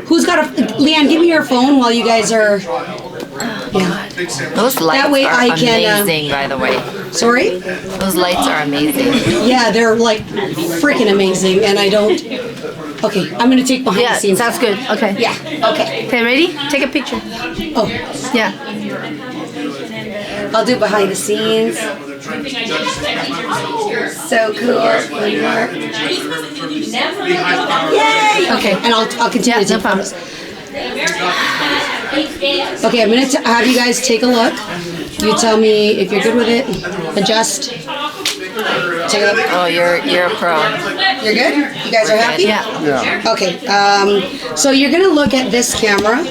Who's got a Lyann? Give me your phone while you guys are. Yeah. Those lights That way are I can, amazing, by the way. Sorry? Those lights are amazing. Yeah, they're like freaking amazing, and I don't. Okay, I'm gonna take behind the scenes. Sounds good. Okay. Yeah. Okay. Okay, ready? Take a picture. Oh, Yeah. I'll do behind the scenes. So cool. Yay! Okay, and I'll continue to take photos. Okay, I'm gonna have you guys take a look. You tell me if you're good with it. Adjust. Take a look. Oh, you're a pro. You're good? You guys are happy? Yeah. Okay, so you're gonna look at this camera.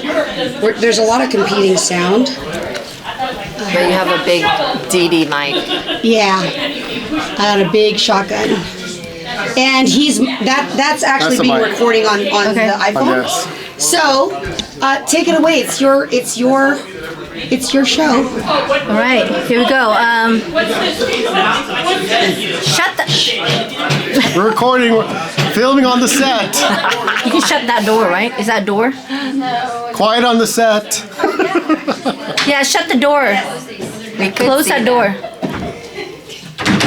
There's a lot of competing sound. But you have a big DD mic. Yeah, I got a big shotgun. And that's actually That's the being mic. recording on the iPhone. Yes. So, take it away. It's your show. All right. Here we go. Shut the. We're recording, filming on the set. You can shut that door, right? Is that door? Quiet on the set. Yeah. Shut the door. We could Close see that door.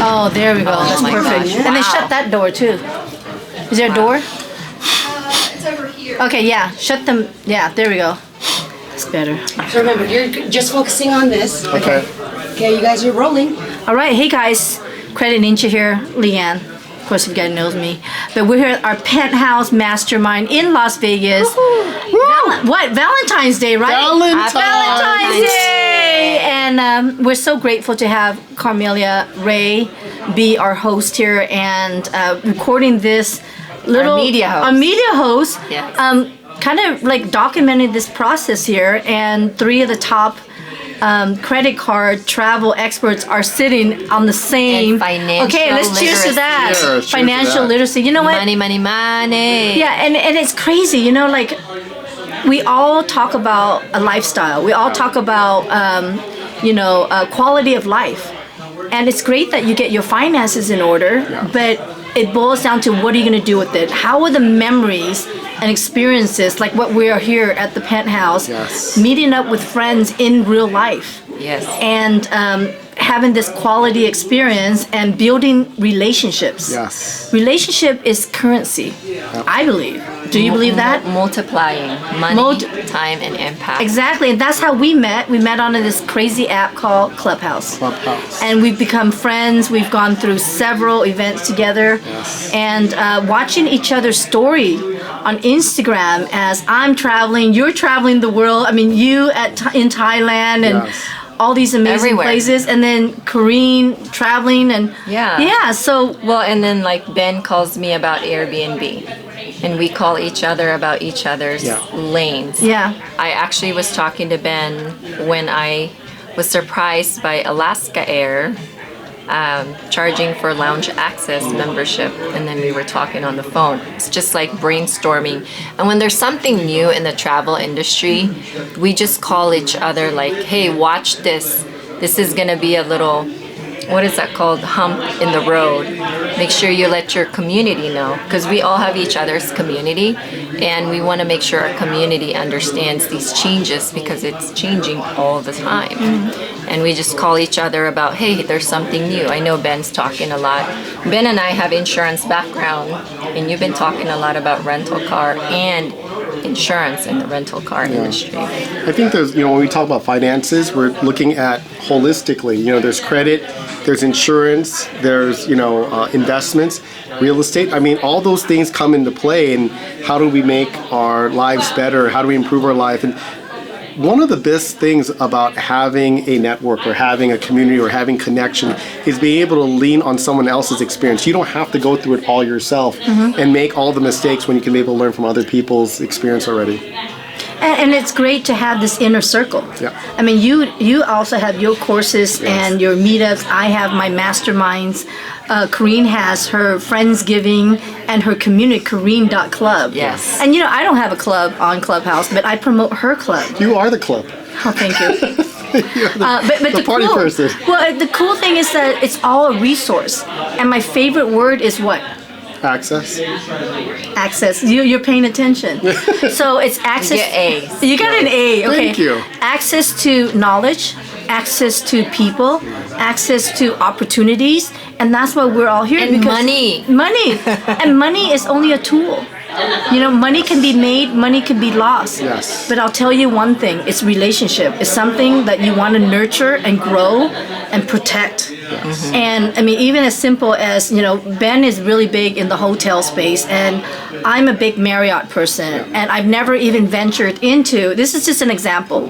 Oh, there we go. That's my perfect. gosh. And then Wow. shut that door too. Is there a door? It's over here. Okay. Yeah. Shut them. Yeah. There we go. It's better. So remember, you're just focusing on this. Okay. Okay, you guys are rolling. All right, hey guys, Credit Ninja here, Lyann. Of course, you guys knows me. But we're here at our Penthouse Mastermind in Las Vegas. Valentine's Day, right? Valentine's Day! And we're so grateful to have Carmelia Ray be our host here and recording this little... Our media host. Our media host. Yes. Kind of like documented this process here, and 3 of the top credit card travel experts are sitting on the same. And financial okay, let's cheers to that. literacy. Cheers to Financial that. literacy. You know what? Money, money, money. Yeah, and it's crazy. You know, like we all talk about a lifestyle. We all talk about quality of life, and it's great that you get your finances in order, but it boils down to what are you going to do with it? How are the memories and experiences, like what we are here at the Penthouse, Yes. meeting up with friends in real life, Yes. and having this quality experience and building relationships. Yes. Relationship is currency, I believe. Do you believe that? Multiplying money, time, and impact. Exactly, and that's how we met. We met on this crazy app called Clubhouse. And we've become friends. We've gone through several events together. Yes. And watching each other's story on Instagram as I'm traveling, you're traveling the world. I mean, you in Thailand and Yes. all these amazing Everywhere. places. And then Kareen traveling and Yeah. so Well, and then like Ben calls me about Airbnb. And we call each other about each other's lanes. yeah. I actually was talking to Ben when I was surprised by Alaska Air charging for lounge access membership, and then we were talking on the phone. It's just like brainstorming. And when there's something new in the travel industry, we just call each other like, hey, watch this. This is gonna be a little, what is that called? Hump in the road. Make sure you let your community know, because we all have each other's community, and we want to make sure our community understands these changes because it's changing all the time. And we just call each other about, hey, there's something new. I know Ben's talking a lot. Ben and I have insurance background, and you've been talking a lot about rental car and insurance in the rental car industry. I think there's, when we talk about finances, we're looking at holistically. There's credit, there's insurance, there's, investments, real estate. I mean, all those things come into play, and how do we make our lives better? How do we improve our life? And one of the best things about having a network or having a community or having connection is being able to lean on someone else's experience. You don't have to go through it all yourself and make all the mistakes when you can be able to learn from other people's experience already. And it's great to have this inner circle. Yeah. I mean, you also have your courses and your meetups. I have my masterminds. Kareen has her Friendsgiving and her community, Kareen.club. Yes. And I don't have a club on Clubhouse, but I promote her club. You are the club. Oh, thank you. But the party person. Well, the cool thing is that it's all a resource. And my favorite word is what? Access. Access. You're paying attention. So it's access. Get A's. You got an A. Okay. Thank you. Access to knowledge, access to people, access to opportunities, and that's why we're all here. And because money. Money. And money is only a tool. You know, money can be made, money can be lost. Yes. But I'll tell you one thing, it's relationship. It's something that you want to nurture and grow and protect. Yes. And I mean, even as simple as, you know, Ben is really big in the hotel space, and I'm a big Marriott person, and I've never even ventured into, this is just an example,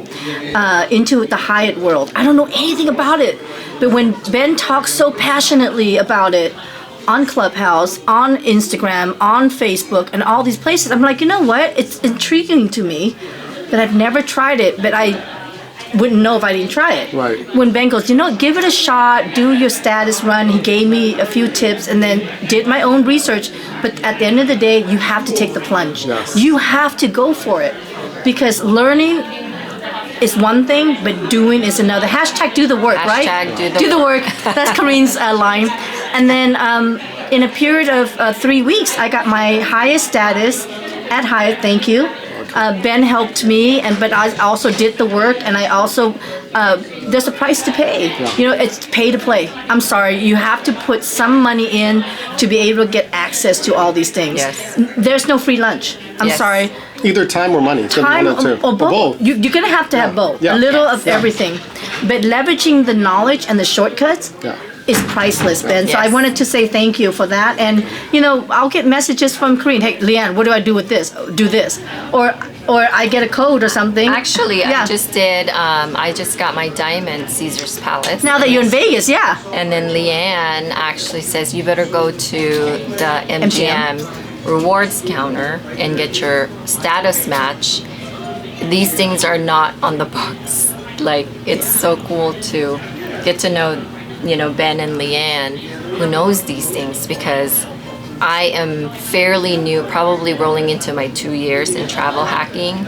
into the Hyatt world. I don't know anything about it. But when Ben talks so passionately about it, on Clubhouse, on Instagram, on Facebook, and all these places, I'm like, you know what? It's intriguing to me, but I've never tried it, but I wouldn't know if I didn't try it. Right. When Ben goes, you know, give it a shot, do your status run, he gave me a few tips and then did my own research, but at the end of the day, you have to take the plunge. Yes. You have to go for it, because learning is one thing, but doing is another. Hashtag do the work, right? Hashtag do the work. That's Kareen's line. And then in a period of 3 weeks, I got my highest status at Hyatt. Thank you. Ben helped me, but I also did the work, and I also there's a price to pay. Yeah. You know, it's pay to play. I'm sorry, you have to put some money in to be able to get access to all these things. Yes. There's no free lunch. I'm Yes. sorry. Either time or money. It's gonna be Time one of the two. or both. You're gonna have to have both. Yeah. A little of Yeah. everything, but leveraging the knowledge and the shortcuts Yeah. is priceless, Ben. So I Yes. wanted to say thank you for that. And you know, I'll get messages from Kareen. Hey, Lyann, what do I do with this? Do this, or I get a code or something. Actually, Yeah. I just got my diamond Caesar's Palace. Now that you're in Vegas, yeah. And then Lyann actually says you better go to the MGM rewards counter and get your status match. These things are not on the box. Like, it's so cool to get to know, you know, Ben and Lyann, who knows these things, because I am fairly new, probably rolling into my 2 years in travel hacking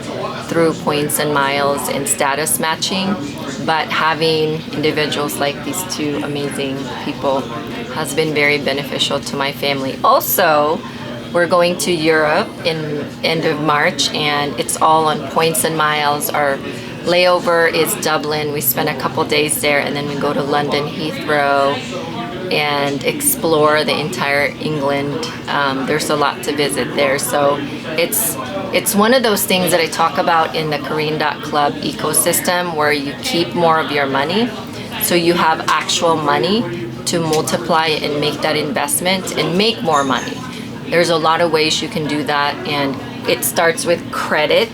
through points and miles and status matching. But having individuals like these two amazing people has been very beneficial to my family. Also, we're going to Europe in end of March, and it's all on points and miles. Our layover is Dublin. We spend a couple days there, and then we go to London Heathrow and explore the entire England. There's a lot to visit there, so it's one of those things that I talk about in the Kareen.club ecosystem, where you keep more of your money, so you have actual money to multiply it and make that investment and make more money. There's a lot of ways you can do that, and it starts with credit.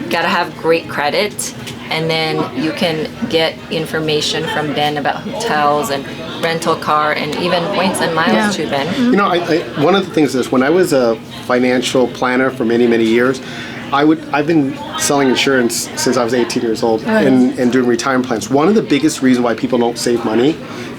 You gotta have great credit, and then you can get information from Ben about hotels and rental car and even points and miles too, Ben. You know, one of the things is, when I was a financial planner for many, many years, I've been selling insurance since I was 18 years old, and doing retirement plans. One of the biggest reasons why people don't save money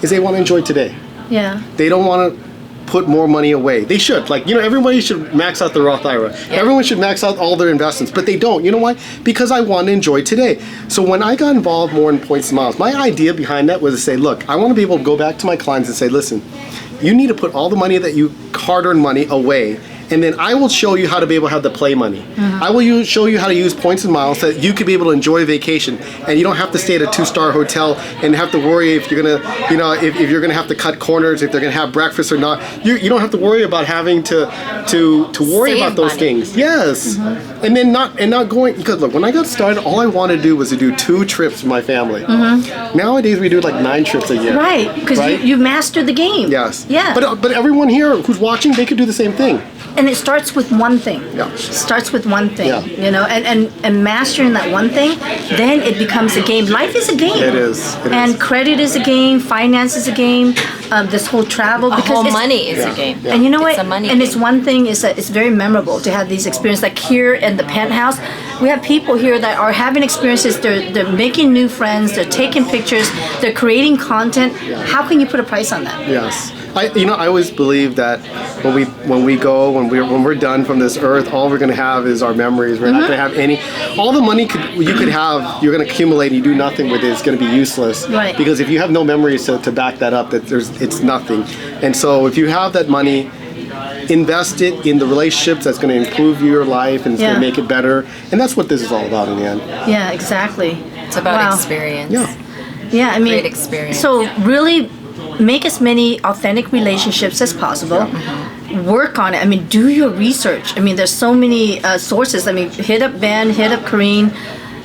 is they want to enjoy today. Yeah. They don't want to put more money away. They should. Like, you know, everybody should max out their Roth IRA. Yeah. Everyone should max out all their investments, but they don't. You know why? Because I want to enjoy today. So when I got involved more in points and miles, my idea behind that was to say, look, I want to be able to go back to my clients and say, listen, you need to put all the money that you hard-earned money away, and then I will show you how to be able to have the play money. I will show you how to use points and miles so that you could be able to enjoy vacation, and you don't have to stay at a 2-star hotel and have to worry if you're gonna, you know, if you're gonna have to cut corners, if they're gonna have breakfast or not. You don't have to worry about having to worry Save about those money. things. Yes, and then not going, because look, when I got started, all I wanted to do was to do 2 trips with my family. Nowadays we do like 9 trips a year. Right, because you mastered the game. Yes. Yeah. But everyone here who's watching, they could do the same thing. And it starts with one thing. Yeah. Starts with one thing. Yeah. You know, and mastering that one thing, then it becomes a game. Life is a game. It is. It and is. credit is a game. Finance is a game. This whole travel, because Whole it's, money is Yeah. a game. Yeah. And you know It's what? a money and game. it's one thing is that it's very memorable to have these experiences. Like here in the Penthouse, we have people here that are having experiences. They're making new friends. They're taking pictures. They're creating content. How can you put a price on that? Yes. I always believe that when we're done from this earth, all we're going to have is our memories. We're not going to have any. All the money you could have, you're going to accumulate and you do nothing with it. It's going to be useless. Right. Because if you have no memories to back that up, it's nothing. And so if you have that money, invest it in the relationships that's going to improve your life and it's going Yeah. to make it better. And that's what this is all about in the end. Yeah, exactly. It's about Wow. experience. Yeah. Yeah, I mean, Great experience. So really make as many authentic relationships as possible. Work on it. I mean, do your research. I mean, there's so many sources. I mean, hit up Ben, hit up Kareen,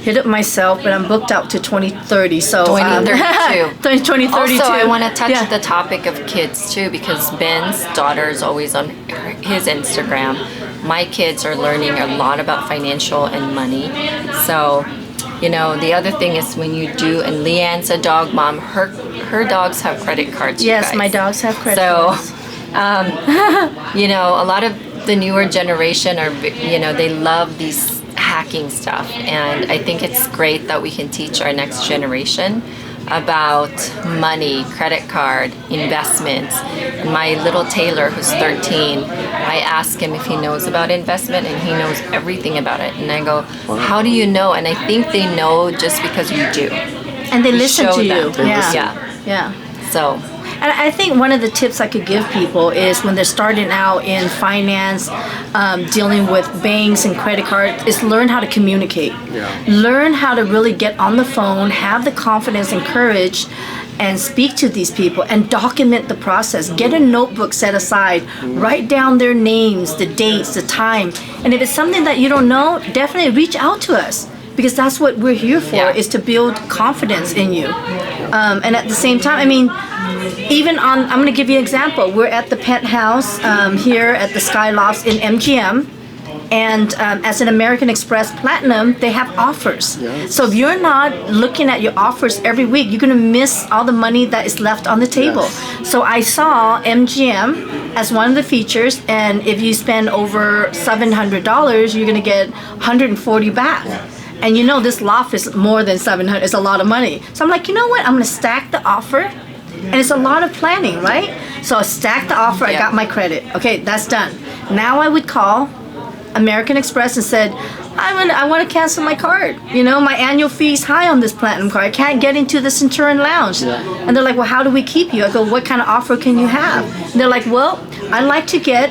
hit up myself, but I'm booked out to 2030. So 2032. 2032. Also, I want to touch Yeah. the topic of kids too, because Ben's daughter is always on his Instagram. My kids are learning a lot about financial and money. So, you know, the other thing is when you do, and Leanne's a dog mom. Her dogs have credit cards. you Yes, guys. my dogs have credit So, cards. you know, a lot of the newer generation are, you know, they love these hacking stuff, and I think it's great that we can teach our next generation about money, credit card, investments. And my little Taylor, who's 13, I ask him if he knows about investment, and he knows everything about it. And I go, how do you know? And I think they know just because you do. And they listen show to you. them. Yeah. Yeah. Yeah. So, And I think one of the tips I could give people is when they're starting out in finance, dealing with banks and credit cards, is learn how to communicate. Yeah. Learn how to really get on the phone, have the confidence and courage, and speak to these people and document the process. Get a notebook set aside, write down their names, the dates, the time. And if it's something that you don't know, definitely reach out to us. Because that's what we're here for, Yeah. is to build confidence in you. And at the same time, I mean, even on, I'm going to give you an example. We're at the Penthouse here at the Skylofts in MGM. And as an American Express Platinum, they have offers. Yes. So if you're not looking at your offers every week, you're going to miss all the money that is left on the table. Yes. So I saw MGM as one of the features, and if you spend over $700, you're going to get $140 back. And you know this loft is more than 700. It's a lot of money. So I'm like, you know what? I'm going to stack the offer. And it's a lot of planning, right? So I stacked the offer. I Yeah. got my credit. Okay, that's done. Now I would call American Express and said, I want to cancel my card. You know, my annual fee is high on this platinum card. I can't get into the Centurion Lounge. And they're like, well, how do we keep you? I go, what kind of offer can you have? And they're like, well, I'd like to get,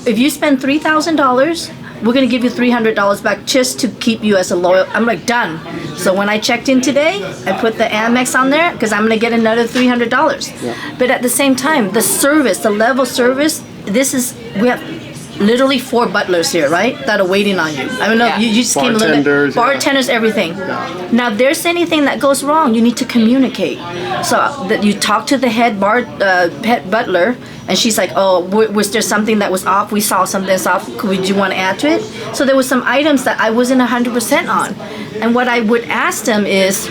if you spend $3,000, we're going to give you $300 back just to keep you as a loyal. I'm like, done. So when I checked in today, I put the Amex on there because I'm going to get another $300. But at the same time, the service, the level of service, we have literally 4 butlers here, right? That are waiting on you. I don't know, Yeah. you just came a little bit. Bartenders, yeah. Bartenders, everything. Now, if there's anything that goes wrong, you need to communicate. So that you talk to the head butler, and she's like, oh, was there something that was off? We saw something that's off. Would you want to add to it? So there was some items that I wasn't 100% on. And what I would ask them is,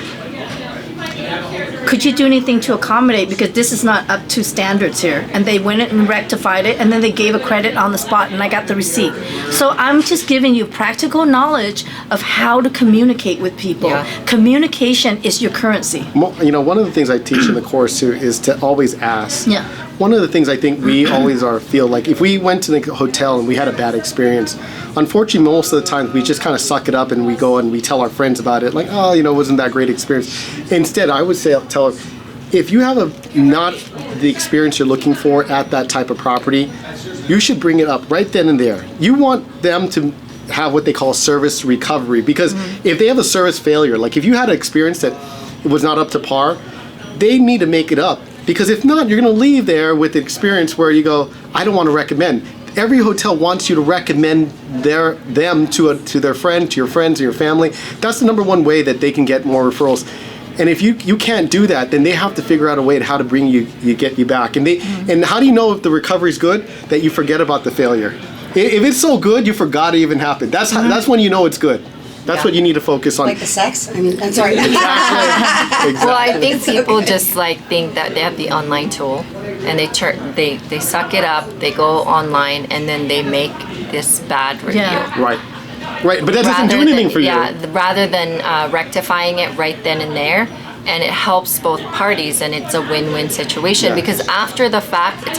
could you do anything to accommodate, because this is not up to standards here. And they went and rectified it, and then they gave a credit on the spot, and I got the receipt. So I'm just giving you practical knowledge of how to communicate with people. Yeah. Communication is your currency. You know, one of the things I teach in the course too is to always ask. Yeah. One of the things I think we always feel like if we went to the hotel and we had a bad experience, unfortunately most of the time we just kind of suck it up and we go and we tell our friends about it, like, oh, you know, it wasn't that great experience. Instead, I would say, tell them, if you have not the experience you're looking for at that type of property, you should bring it up right then and there. You want them to have what they call service recovery, because if they have a service failure, like if you had an experience that was not up to par, they need to make it up. Because if not, you're going to leave there with the experience where you go, I don't want to recommend. Every hotel wants you to recommend them to their friend, to your friends, to your family. That's the number one way that they can get more referrals. And if you can't do that, then they have to figure out a way to how to bring get you back. And and how do you know if the recovery's good? That you forget about the failure. If it's so good, you forgot it even happened. That's when you know it's good. That's what you need to focus on. Like the sex? I mean, I'm sorry. Exactly. well, I think people just like think that they have the online tool, and they suck it up. They go online, and then they make this bad review. Yeah. Right, but that doesn't do anything for you. Yeah, rather than rectifying it right then and there, and it helps both parties, and it's a win-win situation. Yes. Because after the fact, it's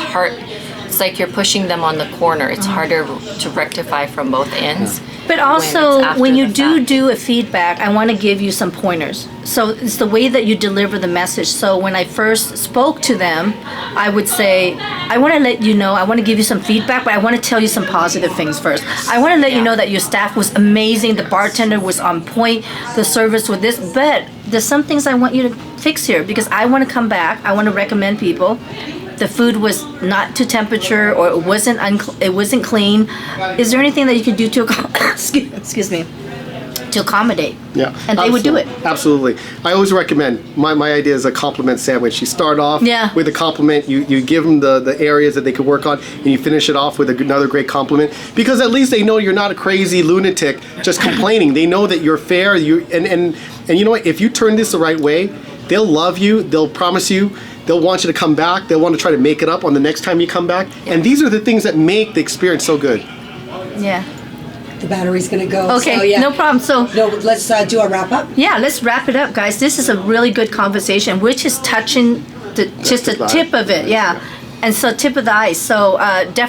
it's like you're pushing them on the corner. It's harder to rectify from both ends. But it's also, after when you the do fact. do a feedback, I want to give you some pointers. So it's the way that you deliver the message. So when I first spoke to them, I would say, I want to let you know, I want to give you some feedback, but I want to tell you some positive things first. I want to let you know that your staff was amazing, the bartender was on point, the service with this, but there's some things I want you to fix here because I want to come back, I want to recommend people. The food was not to temperature, or it wasn't clean. Is there anything that you can do to excuse me, to accommodate? Yeah, And they would do it. Absolutely. I always recommend, my idea is a compliment sandwich. You start off with a compliment, you give them the areas that they could work on, and you finish it off with another great compliment, because at least they know you're not a crazy lunatic just complaining. They know that you're fair, and you know what, if you turn this the right way, they'll love you, they'll promise you, they'll want you to come back, they'll want to try to make it up on the next time you come back, and these are the things that make the experience so good. Yeah. The battery's gonna go. Okay, so, yeah. no problem. So No, let's do a wrap up. yeah, let's wrap it up, guys. This is a really good conversation, which is touching just the tip of it. Yeah. And so tip of the ice. So definitely.